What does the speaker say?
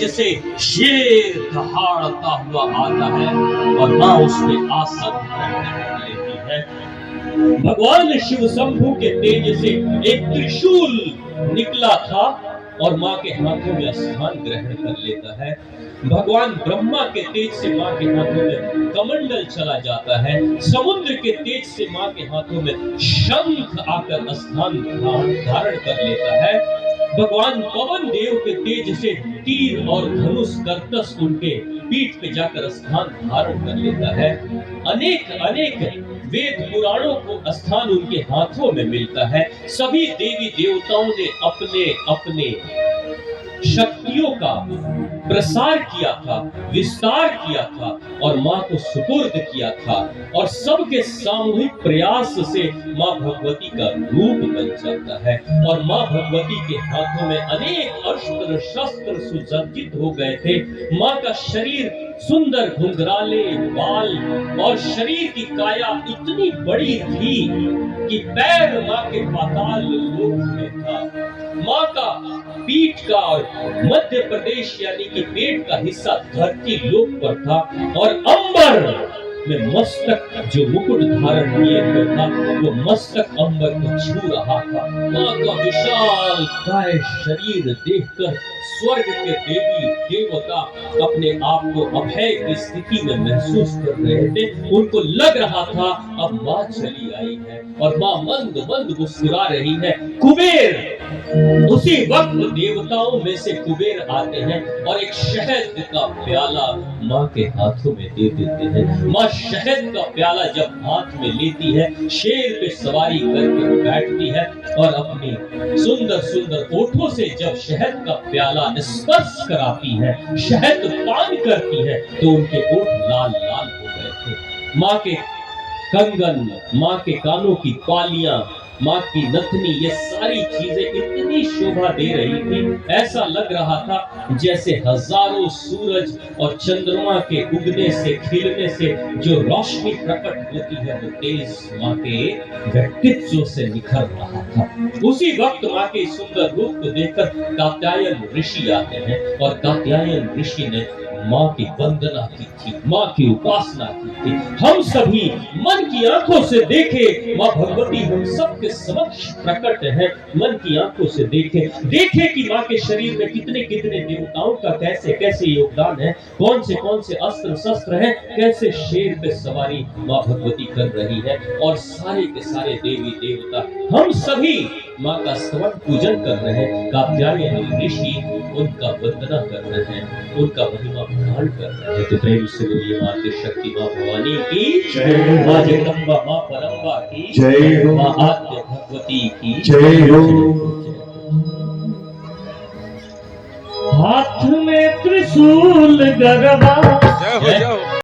जैसे शेर दहाड़ता हुआ आता है और माँ उसमें आसन ग्रहण कर लेती है। भगवान शिव शंभू के तेज से एक त्रिशूल निकला था और माँ के हाथों में स्थान ग्रहण कर लेता है। भगवान ब्रह्मा के तेज से माँ के हाथों में कमंडल चला जाता है। समुद्र के तेज से माँ के हाथों में शंख आकर स्थान धारण कर लेता है। भगवान पवन देव के तेज से तीर और धनुष करतस उनके पीठ पे जाकर स्थान धारण कर लेता है। अनेक अनेक वेद पुराणों को स्थान उनके हाथों में मिलता है। सभी देवी देवताओं ने अपने अपने शक्तियों का प्रसार किया था, विस्तार किया था और मां को सुपुर्द किया था और सबके सामूहिक प्रयास से मां भगवती का रूप बन जाता है और मां भगवती के हाथों में अनेक अस्त्र शस्त्र सुसज्जित हो गए थे। मां का शरीर सुंदर घुंघराले बाल और शरीर की काया इतनी बड़ी थी कि पैर मां के पाताल लोक में था। मां का पीठ का और मध्य प्रदेश यानी कि पेट का हिस्सा धरती लोक पर था और अंबर में मस्तक जो मुकुट धारण किए हुए था वो मस्तक अंबर को छू रहा था। मां का विशाल काय शरीर देखकर स्वर्ग के देवी देवता अपने आप को अभय की स्थिति में महसूस कर रहे थे। उनको लग रहा था अब मां चली आई है और मां मंद मंद मुस्कुरा रही है। कुबेर उसी वक्त देवताओं में से कुबेर आते हैं और एक शहद का प्याला मां के हाथों में दे देते हैं। मां शहद का प्याला जब हाथ में लेती है, शेर पे सवारी करके बैठती है और अपनी सुंदर सुंदर ओठों से जब शहद का प्याला स्पर्श कराती है, शहद पान करती है तो उनके ओठ लाल लाल हो गए थे। मां के कंगन, मां के कानों की पालियां, मां की नथनी, ये सारी चीजें इतनी शोभा दे रही थी, ऐसा लग रहा था जैसे हजारों सूरज और चंद्रमा के उगने से खिलने से जो रोशनी प्रकट होती है वो तेज मां के व्यक्तित्व से निखर रहा था। उसी वक्त मां के सुंदर रूप को देखकर कात्यायन ऋषि आते हैं और कात्यायन ऋषि ने मां की वंदना की थी, मां की उपासना की थी। हम सभी मन की आंखों से देखे मां भगवती हम सबके समक्ष प्रकट है। मन की आंखों से देखे कि मां के शरीर में कितने कितने देवताओं का कैसे कैसे योगदान है, कौन से अस्त्र शस्त्र हैं, कैसे शेर पे सवारी मां भगवती कर रही है और सारे के सारे देवी देवता हम सभी मां का स्तवन पूजन कर रहे हैं। कात्यायन ऋषि उनका वंदना कर रहे हैं, उनका महिमा गान कर रहे हैं। तो प्रेम से बोलिए मां की शक्ति मां भवानी की जय, मां जगदम्बा मां परम्बा की जय, मां आद्य भगवती की जय हो। हाथ में त्रिशूल गरबा जय हो।